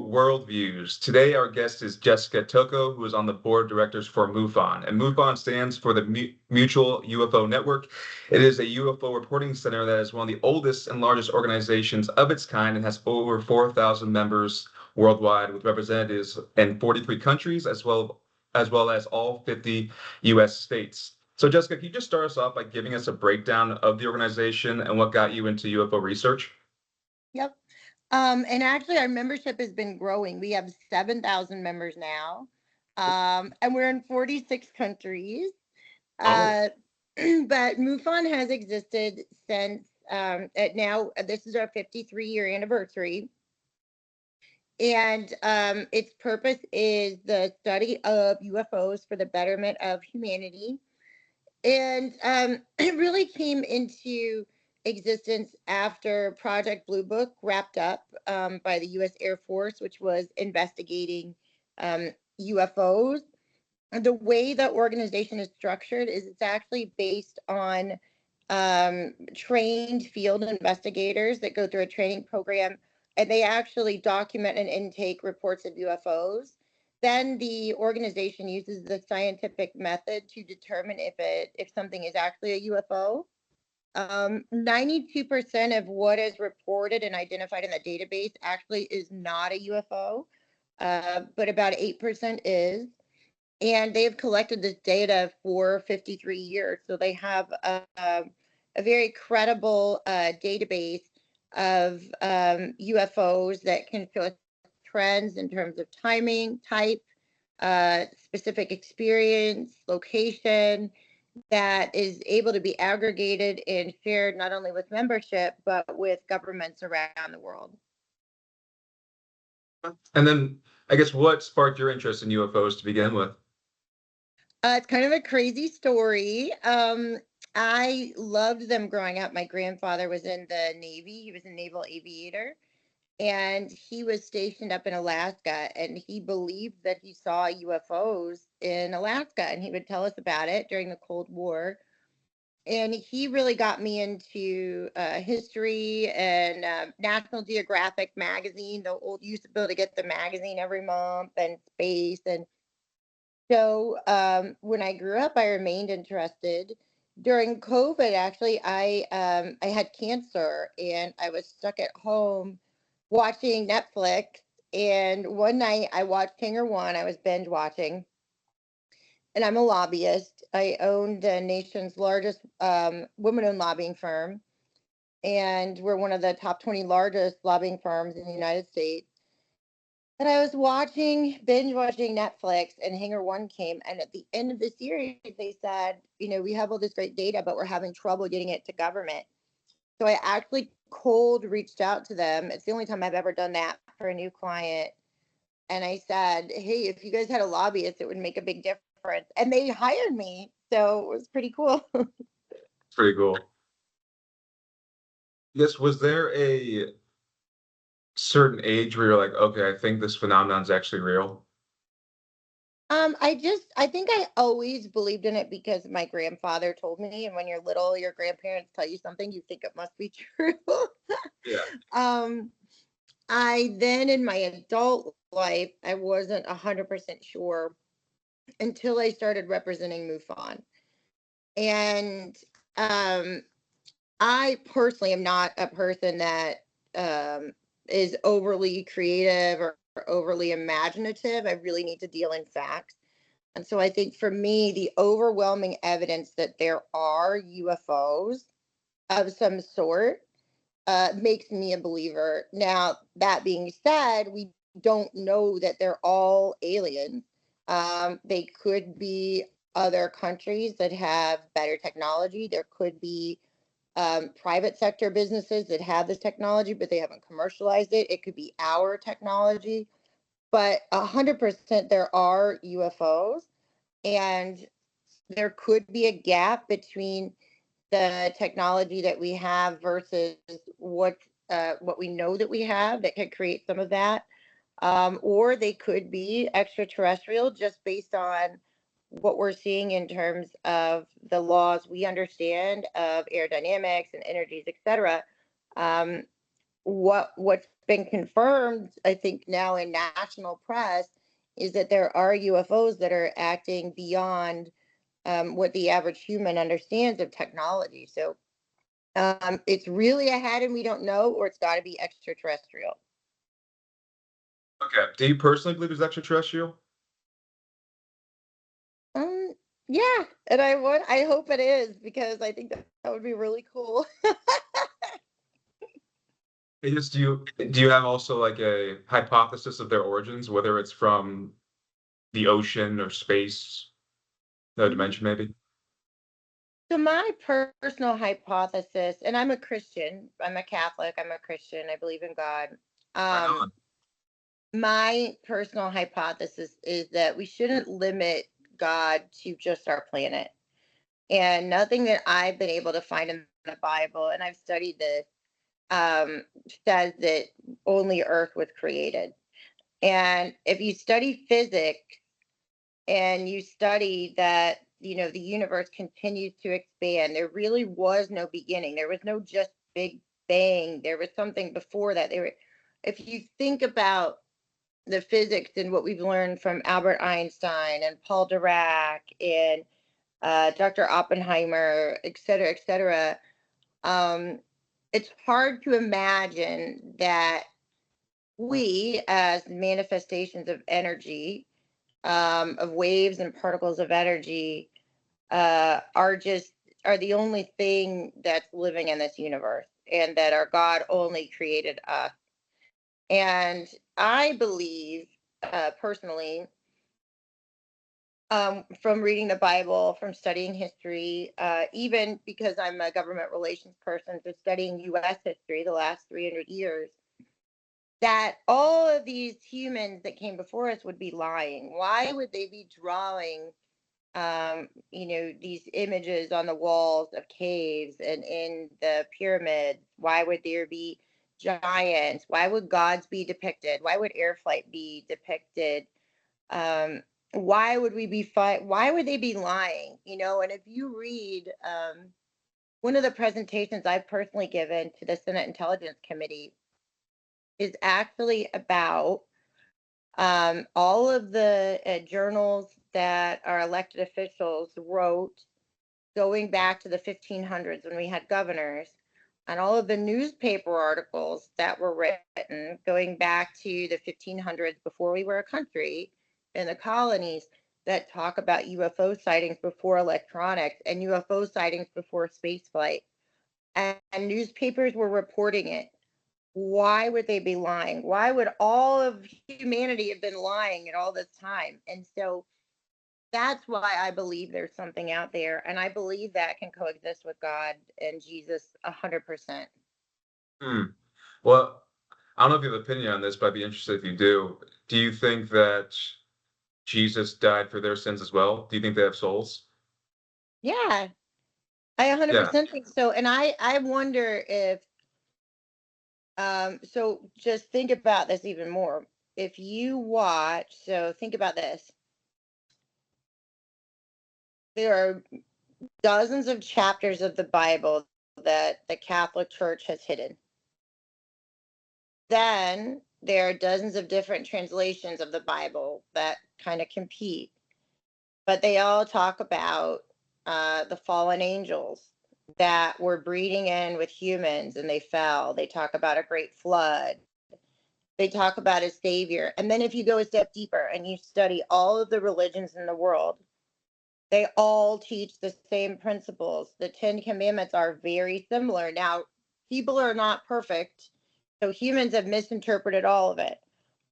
Worldviews. Today, our guest is Jessica Tocco, who is on the board of directors for MUFON. And MUFON stands for the Mutual UFO Network. It is a UFO reporting center that is one of the oldest and largest organizations of its kind and has over 4,000 members worldwide, with representatives in 43 countries, as well as all 50 U.S. states. So, Jessica, can you just start us off by giving us a breakdown of the organization and what got you into UFO research? Yep. And actually, our membership has been growing. We have 7,000 members now, and we're in 46 countries. Oh, But MUFON has existed since now. This is our 53-year anniversary, and its purpose is the study of UFOs for the betterment of humanity. And it really came into existence after Project Blue Book wrapped up by the U.S. Air Force, which was investigating UFOs. The way the organization is structured is it's actually based on trained field investigators that go through a training program, and they actually document and intake reports of UFOs. Then the organization uses the scientific method to determine if something is actually a UFO. 92% of what is reported and identified in the database actually is not a UFO, but about 8% is. And they've collected this data for 53 years. So they have a very credible database of UFOs that can show us trends in terms of timing, type, specific experience, location, that is able to be aggregated and shared not only with membership, but with governments around the world. and then I guess what sparked your interest in UFOs to begin with? It's kind of a crazy story. I loved them growing up. My grandfather was in the Navy. He was a naval aviator, and he was stationed up in Alaska, and he believed that he saw UFOs in Alaska, and he would tell us about it during the Cold War. And he really got me into history and National Geographic magazine. The old used to be able to get the magazine every month, and space. And so when I grew up, I remained interested. During COVID, actually, I had cancer, and I was stuck at home watching Netflix. And one night I watched Hangar One. I was binge watching, and I'm a lobbyist. I own the nation's largest women-owned lobbying firm, and we're one of the top 20 largest lobbying firms in the United States. And I was binge watching Netflix, and Hangar One came. And at the end of the series, they said, we have all this great data, but we're having trouble getting it to government. So I actually cold reached out to them. It's the only time I've ever done that for a new client. And I said, hey, if you guys had a lobbyist, it would make a big difference. And they hired me. So it was pretty cool. Pretty cool. Yes, was there a certain age where you're like, okay, I think this phenomenon is actually real? I think I always believed in it because my grandfather told me. And when you're little, your grandparents tell you something, you think it must be true. Yeah. um, I then in my adult life, I wasn't 100% sure until I started representing MUFON. And um, I personally am not a person that is overly creative or overly imaginative. I really need to deal in facts. And so I think for me, the overwhelming evidence that there are UFOs of some sort makes me a believer. Now, that being said, we don't know that they're all aliens. They could be other countries that have better technology. There could be private sector businesses that have this technology, but they haven't commercialized it. It could be our technology, but 100% there are UFOs, and there could be a gap between the technology that we have versus what we know that we have that could create some of that, or they could be extraterrestrial just based on what we're seeing in terms of the laws we understand of aerodynamics and energies, etc. What's been confirmed, I think now in national press, is that there are UFOs that are acting beyond what the average human understands of technology. So it's really ahead and we don't know, or it's got to be extraterrestrial. Okay. Do you personally believe it's extraterrestrial? Um, yeah, and I hope it is because I think that would be really cool. Do you have also like a hypothesis of their origins, whether it's from the ocean or space, no Mhm. dimension maybe? So my personal hypothesis, and I'm a Christian, I'm a Catholic, I'm a Christian, I believe in God. Right Um, on. my personal hypothesis is that we shouldn't limit God to just our planet. And nothing that I've been able to find in the Bible, and I've studied this, says that only Earth was created. And if you study physics and you study that, the universe continues to expand, there really was no beginning. There was no just big bang. There was something before that. If you think about the physics and what we've learned from Albert Einstein and Paul Dirac and Dr. Oppenheimer, et cetera, it's hard to imagine that we, as manifestations of energy, of waves and particles of energy, are the only thing that's living in this universe, and that our God only created us. And I believe, personally, from reading the Bible, from studying history, even because I'm a government relations person, so studying U.S. history the last 300 years, that all of these humans that came before us would be lying. Why would they be drawing, these images on the walls of caves and in the pyramids? Why would there be giants? Why would gods be depicted? Why would air flight be depicted? um, why would we be why would they be lying? And if you read, one of the presentations I've personally given to the Senate Intelligence Committee is actually about all of the journals that our elected officials wrote going back to the 1500s when we had governors, and all of the newspaper articles that were written going back to the 1500s before we were a country in the colonies, that talk about UFO sightings before electronics and UFO sightings before spaceflight. And newspapers were reporting it. Why would they be lying? Why would all of humanity have been lying at all this time? And so that's why I believe there's something out there, and I believe that can coexist with God and Jesus 100%. Hmm. Well, I don't know if you have an opinion on this, but I'd be interested if you do. Do you think that Jesus died for their sins as well? Do you think they have souls? Yeah, I Yeah. 100% think so. And I wonder if, so just think about this even more. If you watch, so think about this. There are dozens of chapters of the Bible that the Catholic Church has hidden. Then there are dozens of different translations of the Bible that kind of compete, but they all talk about the fallen angels that were breeding in with humans and they fell. They talk about a great flood. They talk about a savior. And then if you go a step deeper and you study all of the religions in the world, they all teach the same principles. The Ten Commandments are very similar. Now, people are not perfect, so humans have misinterpreted all of it.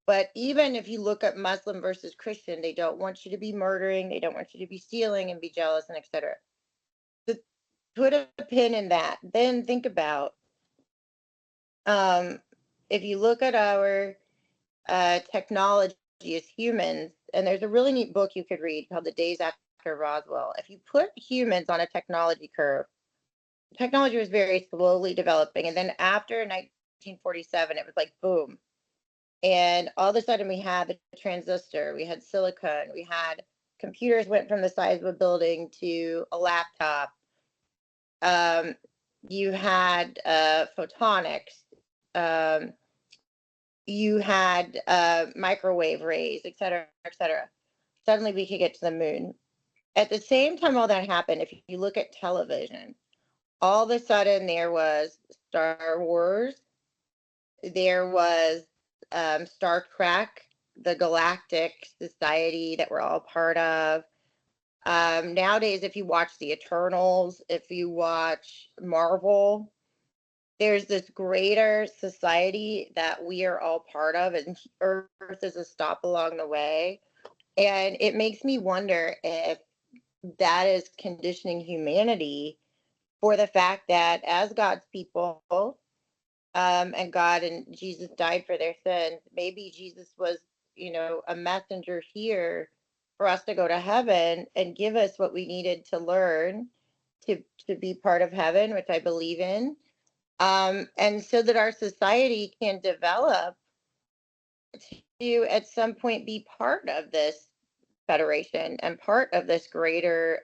But even if you look at Muslim versus Christian, they don't want you to be murdering, they don't want you to be stealing and be jealous and etc. So put a pin in that. Then think about, um, if you look at our technology as humans, and there's a really neat book you could read called The Days After Roswell. If you put humans on a technology curve, technology was very slowly developing, and then after 1947, it was like boom. And all of a sudden, we had the transistor, we had silicon, we had computers went from the size of a building to a laptop. Um, you had photonics. Um, you had microwave rays, et cetera, et cetera. Suddenly we could get to the moon. At the same time all that happened, if you look at television, all of a sudden there was Star Wars, there was Star Trek, the Galactic Society that we're all part of. Nowadays, if you watch the Eternals, if you watch Marvel, there's this greater society that we are all part of, and Earth is a stop along the way. And it makes me wonder if that is conditioning humanity for the fact that as God's people, and God and Jesus died for their sins, maybe Jesus was, a messenger here for us to go to heaven and give us what we needed to learn to be part of heaven, which I believe in. And so that our society can develop to at some point be part of this federation and part of this greater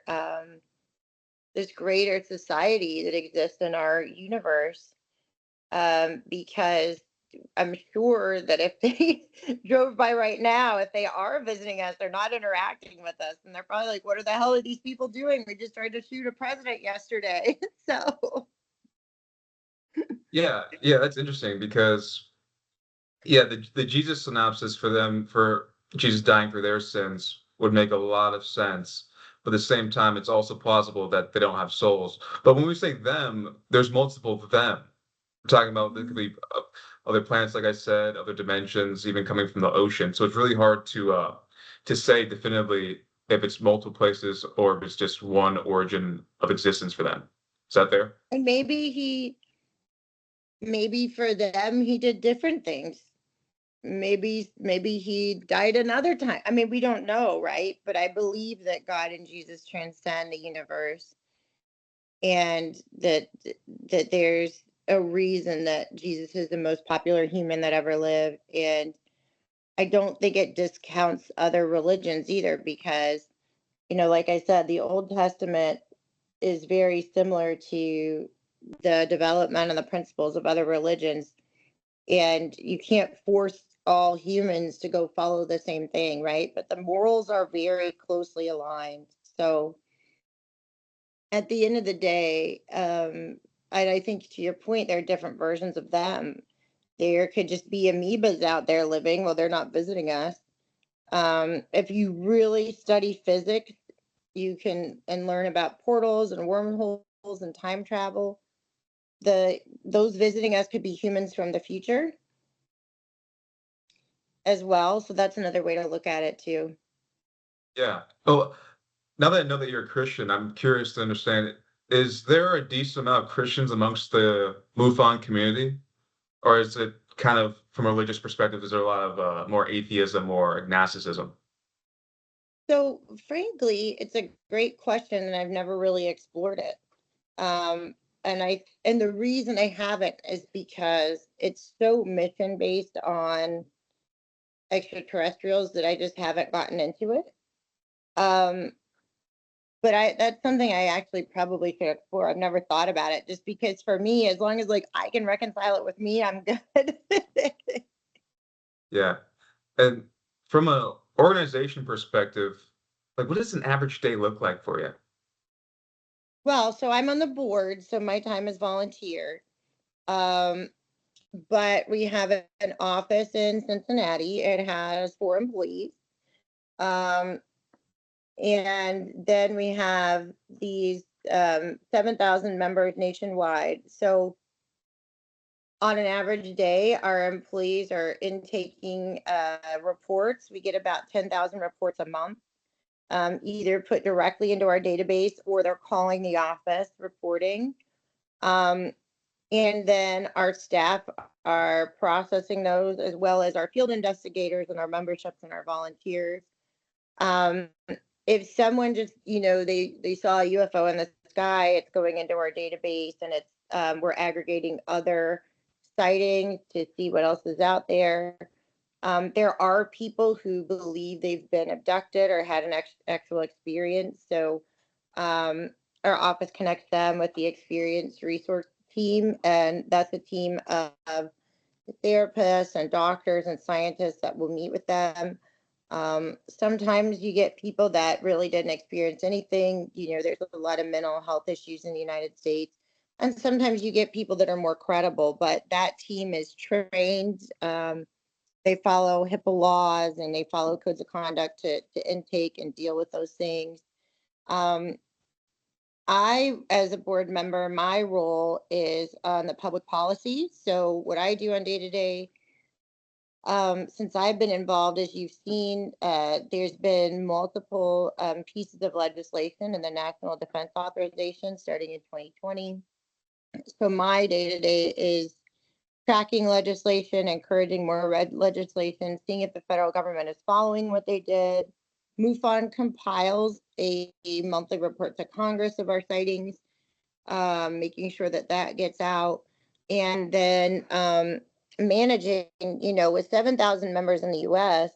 society that exists in our universe. Because I'm sure that if they drove by right now, if they are visiting us, they're not interacting with us, and they're probably like, "What the hell are these people doing? We just tried to shoot a president yesterday." So Yeah, that's interesting because yeah, the Jesus synopsis for them for Jesus dying for their sins would make a lot of sense. But at the same time, it's also plausible that they don't have souls. But when we say them, there's multiple of them. We're talking about there could be other planets, like I said, other dimensions, even coming from the ocean. So it's really hard to say definitively if it's multiple places or if it's just one origin of existence for them. Is that fair? and maybe for them he did different things. Maybe he died another time. I mean, we don't know, right? But I believe that God and Jesus transcend the universe, and that there's a reason that Jesus is the most popular human that ever lived. And I don't think it discounts other religions either, because, like I said, the Old Testament is very similar to the development and the principles of other religions. And you can't force all humans to go follow the same thing, right? But the morals are very closely aligned. So at the end of the day, I think to your point, there are different versions of them. There could just be amoebas out there living. Well, they're not visiting us. If you really study physics, you can and learn about portals and wormholes and time travel. Those visiting us could be humans from the future as well. So that's another way to look at it too. Yeah. Oh, now that I know that you're a Christian, I'm curious to understand, is there a decent amount of Christians amongst the MUFON community? Or is it kind of from a religious perspective, is there a lot of more atheism or agnosticism? So frankly, it's a great question, and I've never really explored it. And the reason I haven't is because it's so mission based on extraterrestrials that I just haven't gotten into it. Um, but that's something I actually probably should explore. I've never thought about it, just because for me, as long as like I can reconcile it with me, I'm good. Yeah. And from a organization perspective, like what does an average day look like for you? Well, so I'm on the board, so my time is volunteer. Um, but we have an office in Cincinnati. It has 4 employees. Um, and then we have these 7,000 members nationwide. So on an average day, our employees are intaking reports. We get about 10,000 reports a month, either put directly into our database or they're calling the office reporting. Um, and then our staff are processing those, as well as our field investigators and our memberships and our volunteers. Um, if someone just, they saw a UFO in the sky, it's going into our database, and it's we're aggregating other sightings to see what else is out there. There are people who believe they've been abducted or had an actual experience. So um, our office connects them with the experienced resource team, and that's a team of therapists and doctors and scientists that will meet with them. Sometimes you get people that really didn't experience anything. There's a lot of mental health issues in the United States. And sometimes you get people that are more credible, but that team is trained. They follow HIPAA laws and they follow codes of conduct to intake and deal with those things. I, as a board member, my role is on the public policy. So what I do on day to day, since I've been involved, as you've seen, there's been multiple pieces of legislation in the National Defense Authorization starting in 2020. So my day to day is tracking legislation, encouraging more legislation, seeing if the federal government is following what they did. MUFON compiles a monthly report to Congress of our sightings, making sure that that gets out. And then managing, with 7,000 members in the US,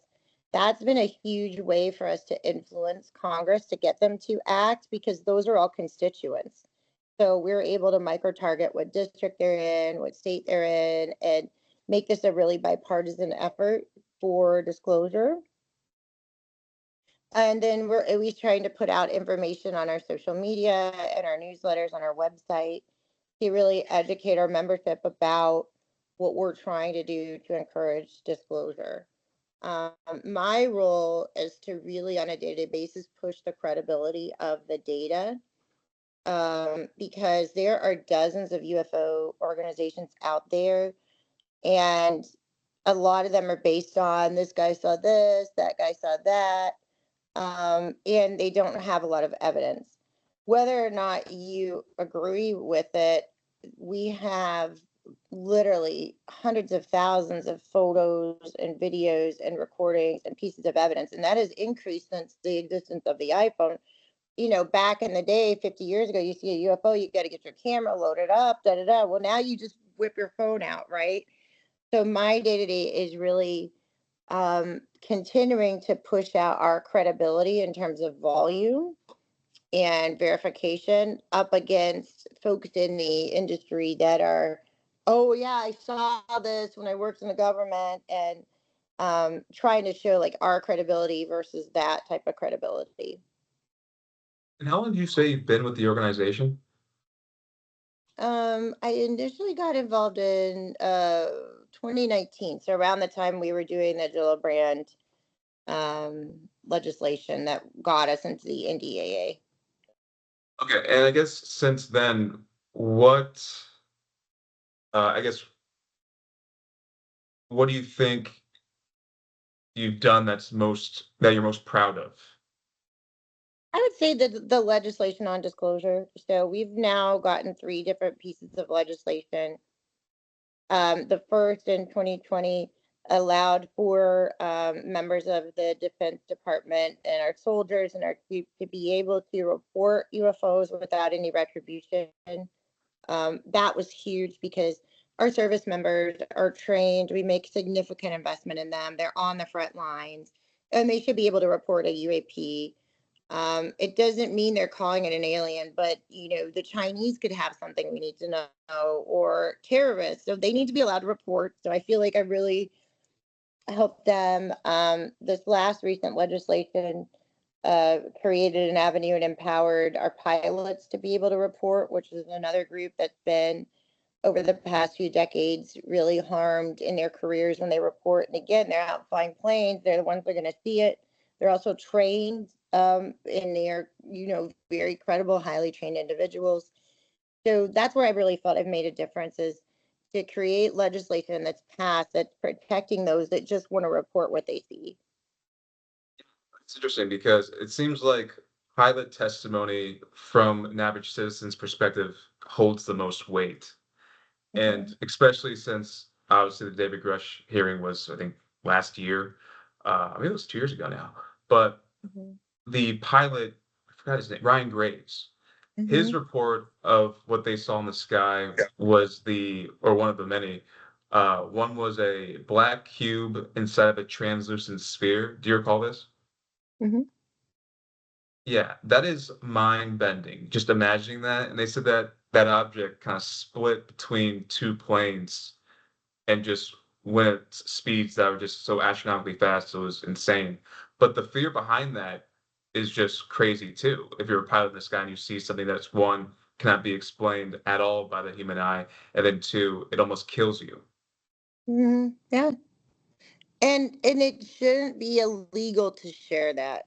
that's been a huge way for us to influence Congress to get them to act, because those are all constituents. So we're able to micro target what district they're in, what state they're in, and make this a really bipartisan effort for disclosure. And then we're always trying to put out information on our social media and our newsletters on our website to really educate our membership about what we're trying to do to encourage disclosure. My role is to really, on a day-to-day basis, push the credibility of the data, because there are dozens of UFO organizations out there, and a lot of them are based on this guy saw this, that guy saw that, and they don't have a lot of evidence. Whether or not you agree with it, we have literally hundreds of thousands of photos and videos and recordings and pieces of evidence, and that has increased since the existence of the iPhone. Back in the day, 50 years ago, you see a UFO, you got to get your camera loaded up, da da da. Well, now you just whip your phone out, right? So my day to day is really continuing to push out our credibility in terms of volume and verification up against folks in the industry that are, oh yeah, I saw this when I worked in the government, and trying to show like our credibility versus that type of credibility. And how long do you say you've been with the organization? I initially got involved in 2019, so around the time we were doing the Gillibrand legislation that got us into the NDAA. Okay, and I guess since then, what I guess what do you think you've done that you're most proud of? I would say that the legislation on disclosure. So we've now gotten 3 different pieces of legislation. The first in 2020 allowed for members of the Defense Department and our soldiers and our troops to be able to report UFOs without any retribution. That was huge because our service members are trained. We make significant investment in them. They're on the front lines, and they should be able to report a UAP. It doesn't mean they're calling it an alien, but the Chinese could have something we need to know, or terrorists. So they need to be allowed to report. So I feel like I really helped them. This last recent legislation created an avenue and empowered our pilots to be able to report, which is another group that's been over the past few decades really harmed in their careers when they report. And again, they're out flying planes. They're the ones that are going to see it. They're also trained, and they're, very credible, highly trained individuals. So that's where I really felt I've made a difference, is to create legislation that's passed that's protecting those that just want to report what they see. It's interesting because it seems like pilot testimony from an average citizen's perspective holds the most weight. Mm-hmm. And especially since obviously the David Grusch hearing was, I think, last year. I mean, it was 2 years ago now. But Mm-hmm. the pilot, I forgot his name, Ryan Graves, Mm-hmm. his report of what they saw in the sky was or one of the many. One was a black cube inside of a translucent sphere. Do you recall this? Mm-hmm. Yeah, that is mind bending. Just imagining that. And they said that that object kind of split between two planes and just went at speeds that were just so astronomically fast, it was insane. But the fear behind that is just crazy too. If you're a pilot in the sky and you see something that's one, cannot be explained at all by the human eye, and then two, it almost kills you. Yeah. And it shouldn't be illegal to share that.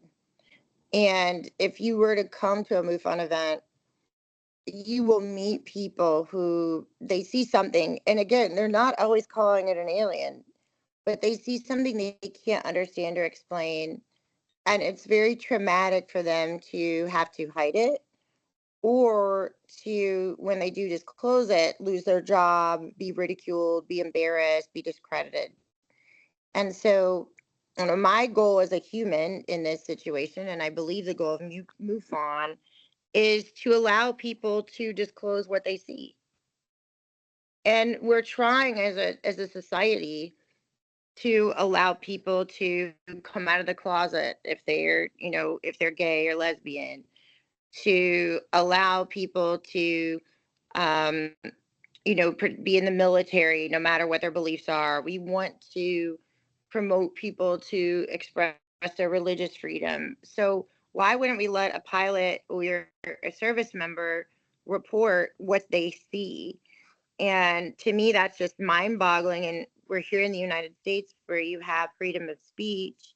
And if you were to come to a MUFON event, you will meet people who they see something, and again, they're not always calling it an alien, but they see something they can't understand or explain, and it's very traumatic for them to have to hide it, or to, when they do disclose it, lose their job, be ridiculed, be embarrassed, be discredited. And so, my goal as a human in this situation, and I believe the goal of MUFON, is to allow people to disclose what they see. And we're trying as a society to allow people to come out of the closet if they're, if they're gay or lesbian, to allow people to um, be in the military no matter what their beliefs are. We want to promote people to express their religious freedom. So why wouldn't we let a pilot or a service member report what they see? And to me, that's just mind boggling. And we're here in the United States where you have freedom of speech,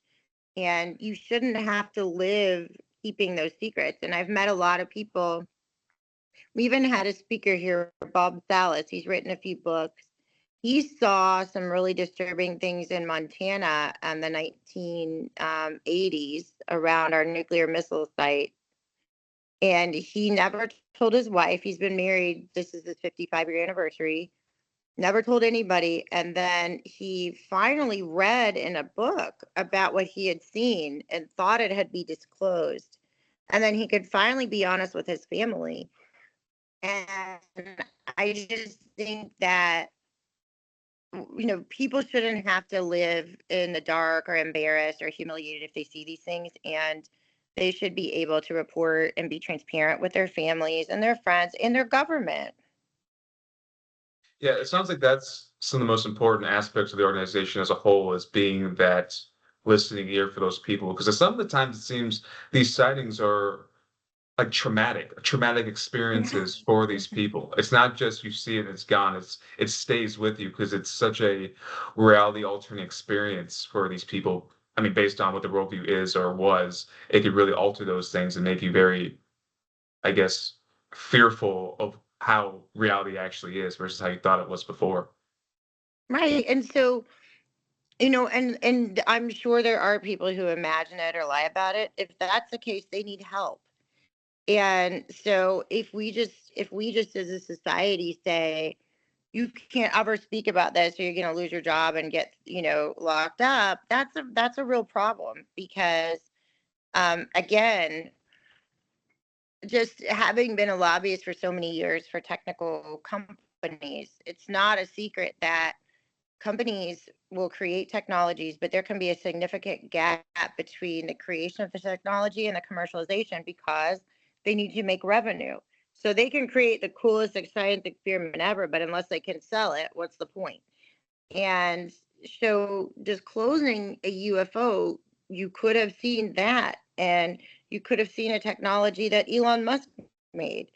and you shouldn't have to live keeping those secrets. And I've met a lot of people. We even had a speaker here, Bob Salas. He's written a few books. He saw some really disturbing things in Montana in the 1980s around our nuclear missile site. And he never told his wife. He's been married. This is his 55-year anniversary. Never told anybody. And then he finally read in a book about what he had seen and thought it had been disclosed. And then he could finally be honest with his family. And I just think that, people shouldn't have to live in the dark or embarrassed or humiliated if they see these things. And they should be able to report and be transparent with their families and their friends and their government. Yeah, it sounds like that's some of the most important aspects of the organization as a whole is being that listening ear for those people. Because some of the times it seems these sightings are like traumatic Yeah. experiences for these Mhm. people. It's not just you see it and it's gone. It stays with you because it's such a reality altering experience for these people. I mean, based on what the worldview is or was, it could really alter those things and make you very, I guess, fearful of how reality actually is versus how you thought it was before. Right. And so, and I'm sure there are people who imagine it or lie about it. If that's the case, they need help. And so if we just as a society say, you can't ever speak about this or you're going to lose your job and get, locked up, that's a real problem. Because again, just having been a lobbyist for so many years for technical companies, it's not a secret that companies will create technologies, but there can be a significant gap between the creation of the technology and the commercialization because they need to make revenue. So they can create the coolest science experiment ever, but unless they can sell it, what's the point? And so disclosing a UFO, you could have seen that, and you could have seen a technology that Elon Musk made.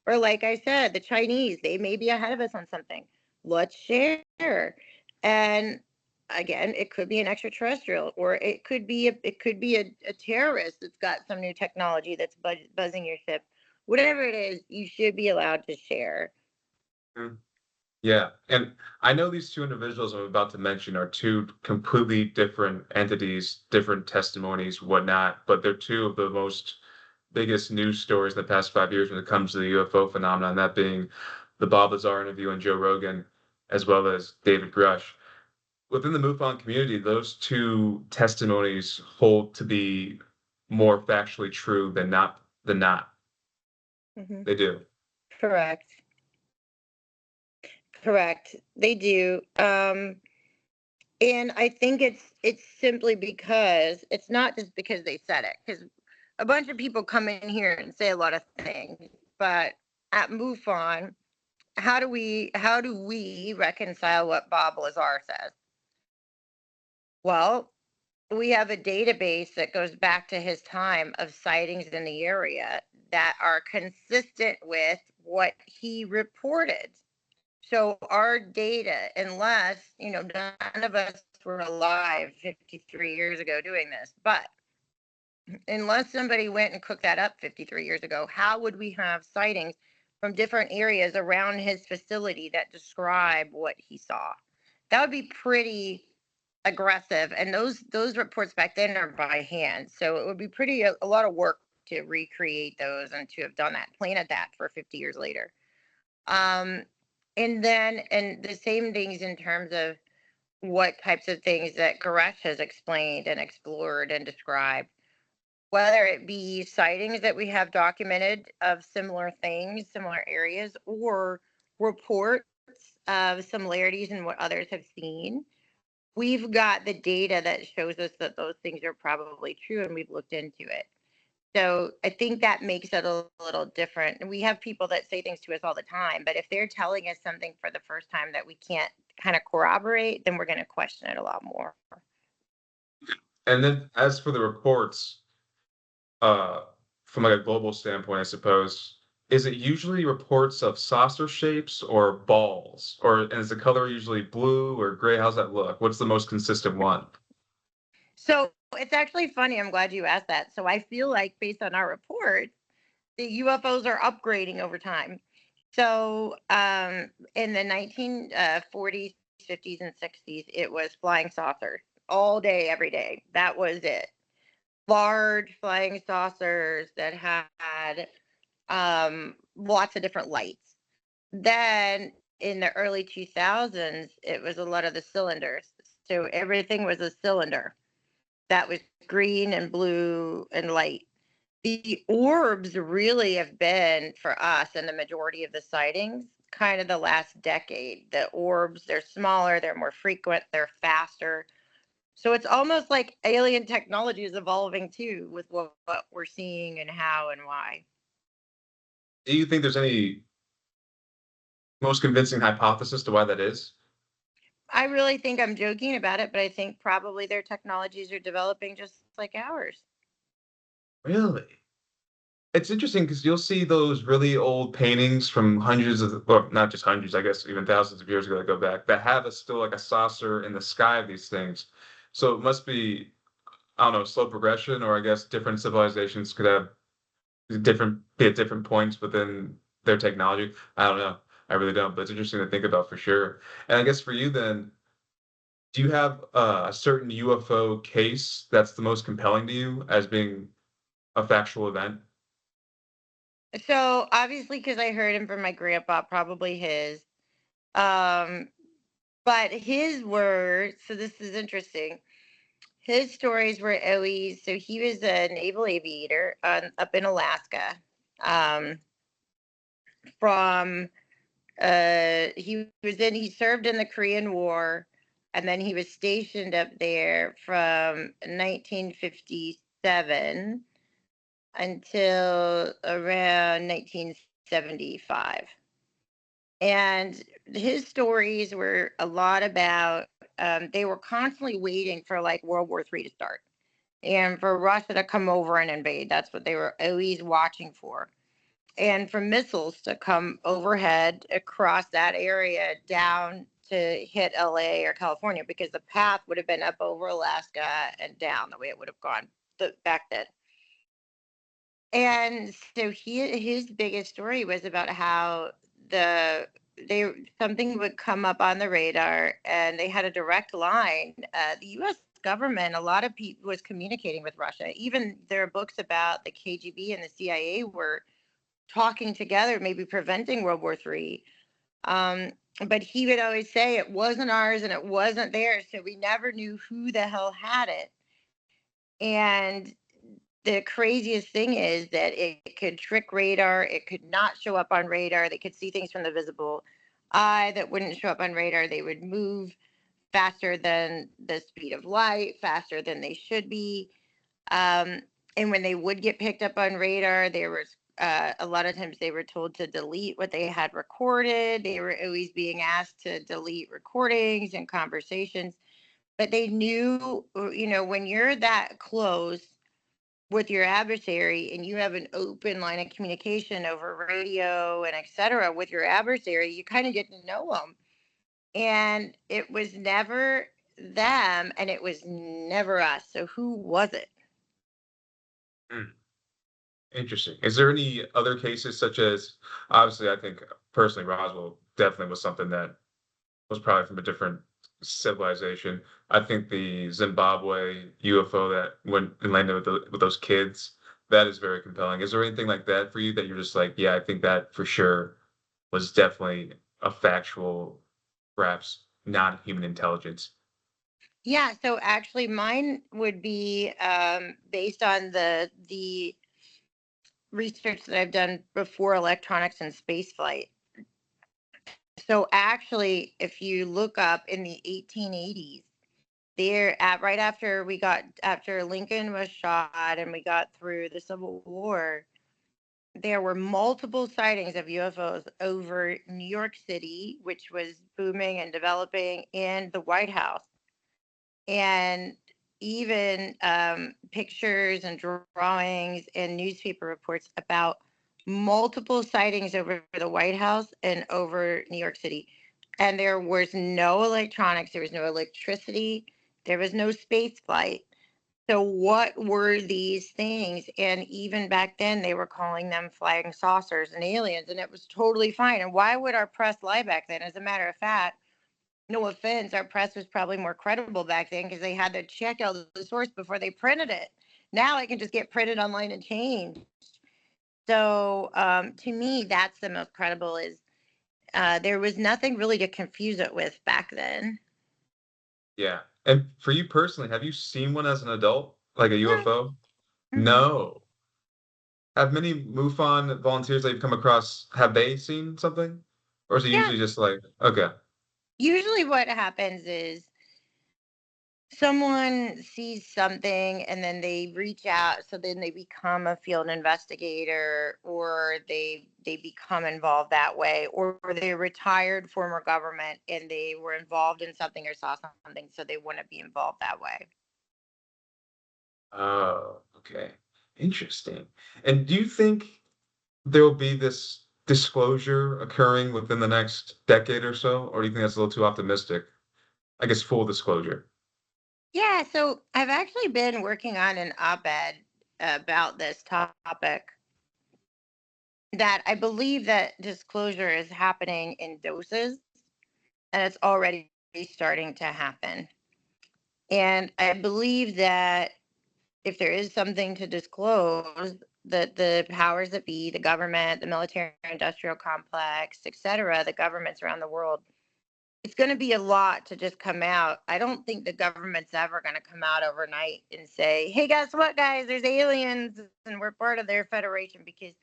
Or like I said, the Chinese, they may be ahead of us on something. Let's share. And again, it could be an extraterrestrial, or it could be a terrorist that's got some new technology that's buzzing your ship. Whatever it is, you should be allowed to share. Mm. Yeah, and I know these two individuals I'm about to mention are two completely different entities, different testimonies, whatnot, but they're two of the most biggest news stories in the past 5 years when it comes to the UFO phenomenon, that being the Bob Lazar interview and Joe Rogan, as well as David Grusch. Within the MUFON community, those two testimonies hold to be more factually true than not. Hmm. They do. Correct. Correct. They do. And I think it's simply because it's not just because they said it, because a bunch of people come in here and say a lot of things, but at MUFON, how do we reconcile what Bob Lazar says? Well, we have a database that goes back to his time of sightings in the area that are consistent with what he reported. So our data, unless, none of us were alive 53 years ago doing this, but unless somebody went and cooked that up 53 years ago, how would we have sightings from different areas around his facility that describe what he saw? That would be pretty aggressive, and those reports back then are by hand, so it would be pretty a lot of work to recreate those and to have done that, planted that for 50 years later. um and the same things in terms of what types of things that Grusch has explained and explored and described, whether it be sightings that we have documented of similar things, similar areas, or reports of similarities in what others have seen. We've got the data that shows us that those things are probably true, and we've looked into it. So I think that makes it a little different. And we have people that say things to us all the time, but if they're telling us something for the first time that we can't kind of corroborate, then we're going to question it a lot more. And then as for the reports, uh, from like a global standpoint, I suppose, is it usually reports of saucer shapes or balls? Or and is the color usually blue or gray? How's that look? What's the most consistent one? So it's actually funny. I'm glad you asked that. So I feel like based on our report, the UFOs are upgrading over time. So in the 1940s, 50s, and 60s, it was flying saucers all day, every day. That was it. Large flying saucers that had lots of different lights. Then in the early 2000s, it was a lot of the cylinders. So everything was a cylinder that was green and blue and light. The orbs really have been for us and the majority of the sightings kind of the last decade. The orbs, they're smaller, they're more frequent, they're faster. So it's almost like alien technology is evolving too with what we're seeing and how and why. Do you think there's any most convincing hypothesis to why that is? I really think I'm joking about it, but I think probably their technologies are developing just like ours. Really? It's interesting because you'll see those really old paintings from hundreds of, well, not just hundreds, I guess even thousands of years ago that go back, that have a still like a saucer in the sky of these things. So it must be, I don't know, slow progression, or I guess different civilizations could have different be at different points within their technology. I don't know. I really don't, but it's interesting to think about for sure. And I guess for you then, do you have a certain UFO case that's the most compelling to you as being a factual event? So obviously, because I heard him from my grandpa, probably his. Um, but his were, so this is interesting. His stories were always, so he was a naval aviator up in Alaska. Um, from he served in the Korean War, and then he was stationed up there from 1957 until around 1975. And his stories were a lot about they were constantly waiting for like World War III to start and for Russia to come over and invade. That's what they were always watching for. And for missiles to come overhead across that area down to hit LA or California, because the path would have been up over Alaska and down the way it would have gone back then. And so his biggest story was about how the they something would come up on the radar, and they had a direct line. The U.S. government, a lot of people was communicating with Russia. Even there are books about the KGB and the CIA were talking together, maybe preventing World War III. Um, but he would always say it wasn't ours and it wasn't theirs, so we never knew who the hell had it. And the craziest thing is that it could trick radar. It could not show up on radar. They could see things from the visible eye that wouldn't show up on radar. They would move faster than the speed of light, faster than they should be. Um, and when they would get picked up on radar, there was a lot of times they were told to delete what they had recorded. They were always being asked to delete recordings and conversations. But they knew, when you're that close with your adversary and you have an open line of communication over radio and etc. with your adversary, you kind of get to know them. And it was never them and it was never us. So who was it? Hmm. Interesting. Is there any other cases such as, obviously, I think personally, Roswell definitely was something that was probably from a different civilization. I think the Zimbabwe UFO that went and landed with those kids, that is very compelling. Is there anything like that for you that you're just like, yeah, I think that for sure was definitely a factual, perhaps non-human intelligence? Yeah, so actually mine would be based on the research that I've done before electronics and space flight. So actually, if you look up in the 1880s, there at right after Lincoln was shot and we got through the Civil War, there were multiple sightings of UFOs over New York City, which was booming and developing, and the White House. And even pictures and drawings and newspaper reports about multiple sightings over the White House and over New York City. And there was no electronics, there was no electricity, there was no space flight. So, what were these things? And even back then, they were calling them flying saucers and aliens, and it was totally fine. And why would our press lie back then? As a matter of fact, no offense, our press was probably more credible back then because they had to check out the source before they printed it. Now it can just get printed online and changed. So to me, that's the most credible. Is there was nothing really to confuse it with back then. Yeah. And for you personally, have you seen one as an adult, like a No. UFO? Mm-mm. No. Have many MUFON volunteers that you've come across, have they seen something? Or is it Yeah. usually just like, okay. Usually, what happens is someone sees something and then they reach out, so then they become a field investigator, or they become involved that way, or they're retired former government and they were involved in something or saw something, so they want to be involved that way. Oh, okay. Interesting. And do you think there will be this disclosure occurring within the next decade or so? Or do you think that's a little too optimistic? I guess full disclosure. Yeah, so I've actually been working on an op-ed about this topic, that I believe that disclosure is happening in doses and it's already starting to happen. And I believe that if there is something to disclose, that the powers that be, the government, the military industrial complex, etc., the governments around the world, it's going to be a lot to just come out. I don't think the government's ever going to come out overnight and say, hey, guess what, guys, there's aliens and we're part of their federation, because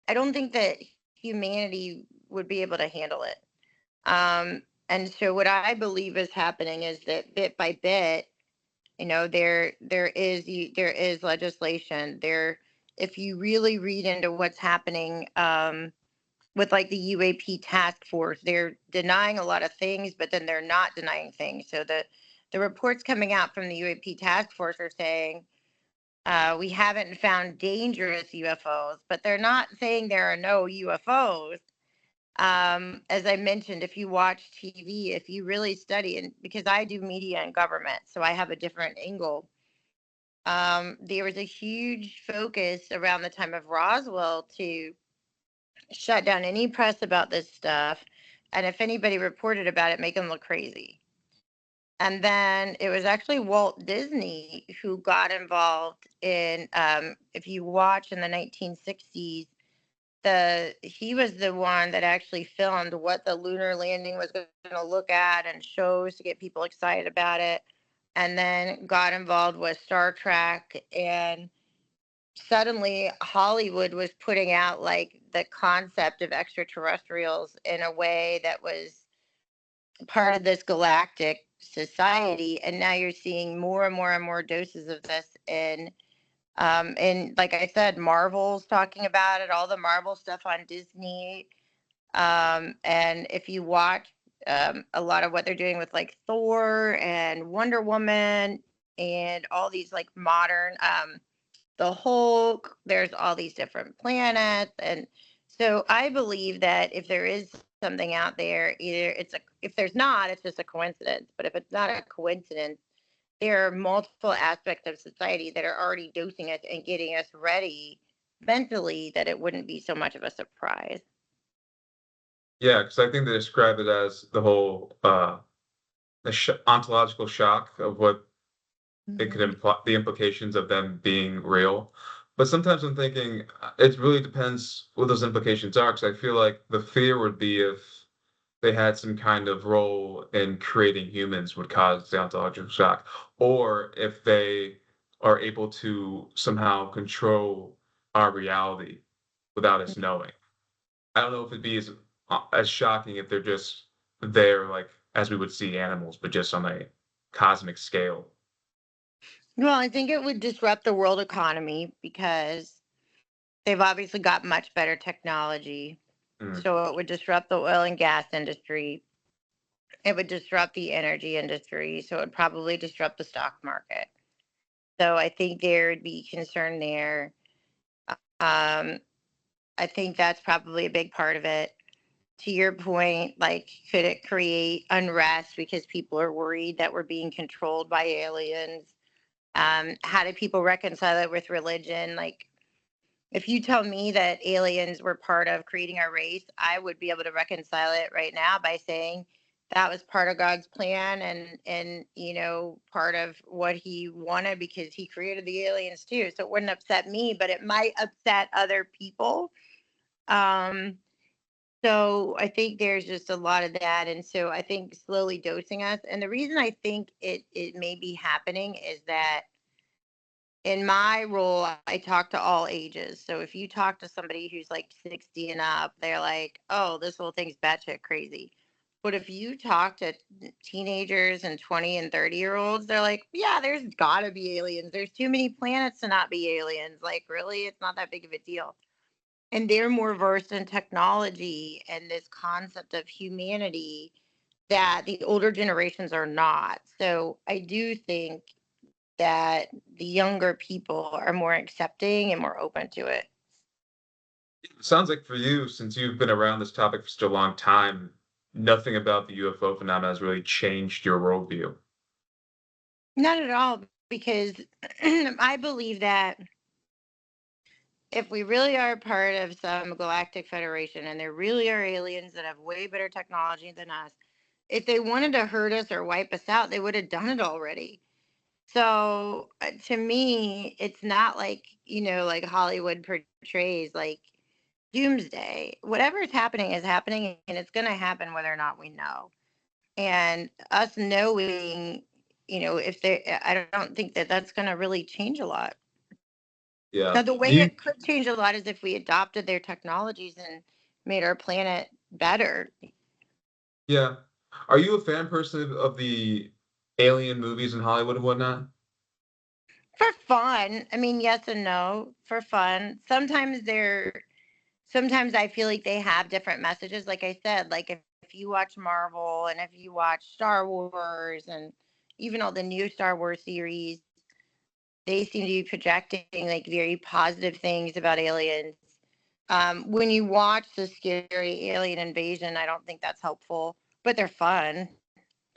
I don't think that humanity would be able to handle it. And so what I believe is happening is that bit by bit, there is legislation there. If you really read into what's happening, with like the UAP task force, they're denying a lot of things, but then they're not denying things. So the reports coming out from the UAP task force are saying, we haven't found dangerous UFOs, but they're not saying there are no UFOs. As I mentioned, if you watch TV, if you really study, and because I do media and government, so I have a different angle. There was a huge focus around the time of Roswell to shut down any press about this stuff, and if anybody reported about it, make them look crazy. And then it was actually Walt Disney who got involved in. If you watch in the 1960s, he was the one that actually filmed what the lunar landing was going to look at and shows to get people excited about it, and then got involved with Star Trek. And suddenly Hollywood was putting out like the concept of extraterrestrials in a way that was part of this galactic society. And now you're seeing more and more and more doses of this and like I said, Marvel's talking about it, all the Marvel stuff on Disney. And if you watch a lot of what they're doing with like Thor and Wonder Woman and all these like modern the Hulk, there's all these different planets. And so I believe that if there is something out there, either if there's not, it's just a coincidence. But if it's not a coincidence, there are multiple aspects of society that are already dosing us and getting us ready mentally that it wouldn't be so much of a surprise. Yeah, because I think they describe it as the whole ontological shock of what it could Mhm. imply, the implications of them being real. But sometimes I'm thinking it really depends what those implications are. Because I feel like the fear would be if they had some kind of role in creating humans would cause the ontological shock, or if they are able to somehow control our reality without us knowing. I don't know if it'd be as shocking if they're just there, like as we would see animals, but just on a cosmic scale. Well, I think it would disrupt the world economy because they've obviously got much better technology. Mm, So it would disrupt the oil and gas industry. It would disrupt the energy industry. So it would probably disrupt the stock market. So I think there would be concern there. Um, I think that's probably a big part of it. To your point, like, could it create unrest because people are worried that we're being controlled by aliens? How do people reconcile it with religion? Like, if you tell me that aliens were part of creating our race, I would be able to reconcile it right now by saying that was part of God's plan and part of what he wanted because he created the aliens too. So it wouldn't upset me, but it might upset other people. Um, so I think there's just a lot of that. And so I think slowly dosing us. And the reason I think it may be happening is that in my role, I talk to all ages. So if you talk to somebody who's like 60 and up, they're like, oh, this whole thing's batshit crazy. But if you talk to teenagers and 20 and 30-year-olds, they're like, yeah, there's got to be aliens. There's too many planets to not be aliens. Like, really? It's not that big of a deal. And they're more versed in technology and this concept of humanity that the older generations are not. So I do think that the younger people are more accepting and more open to it. it sounds like for you, since you've been around this topic for such a long time, nothing about the UFO phenomenon has really changed your worldview. Not at all, because I believe that if we really are part of some galactic federation and there really are aliens that have way better technology than us, if they wanted to hurt us or wipe us out, they would have done it already. So to me, it's not like, like Hollywood portrays like doomsday. Whatever is happening and it's going to happen whether or not we know. And us knowing, if there, I don't think that that's going to really change a lot. Yeah. Now, the Do way you it could change a lot is if we adopted their technologies and made our planet better. yeah. Are you a fan person of the alien movies in Hollywood and whatnot? For fun. I mean, yes and no. For fun. Sometimes I feel like they have different messages. Like I said, like if you watch Marvel and if you watch Star Wars and even all the new Star Wars series, they seem to be projecting like very positive things about aliens. When you watch the scary alien invasion, I don't think that's helpful, but they're fun.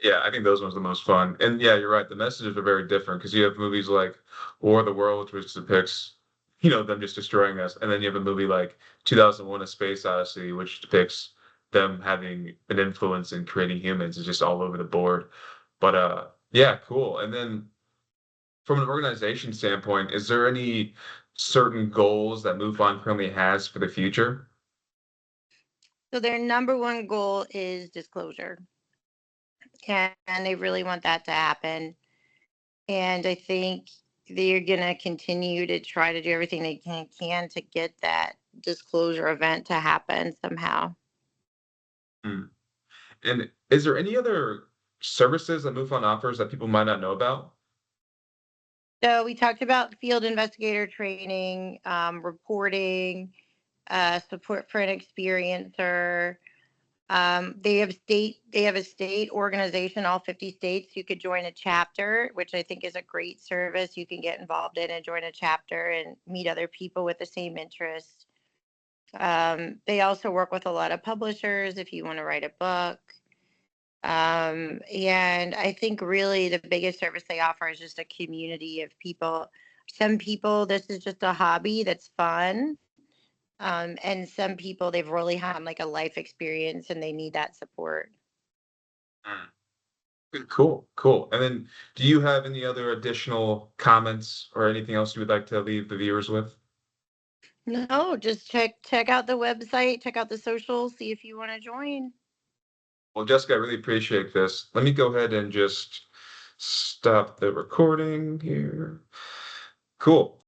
Yeah, I think those ones are the most fun. And yeah, you're right. The messages are very different because you have movies like War of the Worlds, which depicts, them just destroying us. And then you have a movie like 2001: A Space Odyssey, which depicts them having an influence in creating humans. It's just all over the board. But yeah, cool. And then from an organization standpoint, is there any certain goals that MUFON currently has for the future? So their number one goal is disclosure, and they really want that to happen. And I think they're going to continue to try to do everything they can to get that disclosure event to happen somehow. Hmm. And is there any other services that MUFON offers that people might not know about? So we talked about field investigator training, reporting, support for an experiencer, They have a state organization, all 50 states. You could join a chapter, which I think is a great service. You can get involved in and join a chapter and meet other people with the same interests. They also work with a lot of publishers if you want to write a book. And I think really the biggest service they offer is just a community of people. Some people, this is just a hobby that's fun. And some people, they've really had like a life experience and they need that support. Cool, cool. And then do you have any other additional comments or anything else you would like to leave the viewers with? No, just check out the website, check out the socials, see if you want to join. Well, Jessica, I really appreciate this. Let me go ahead and just stop the recording here. Cool.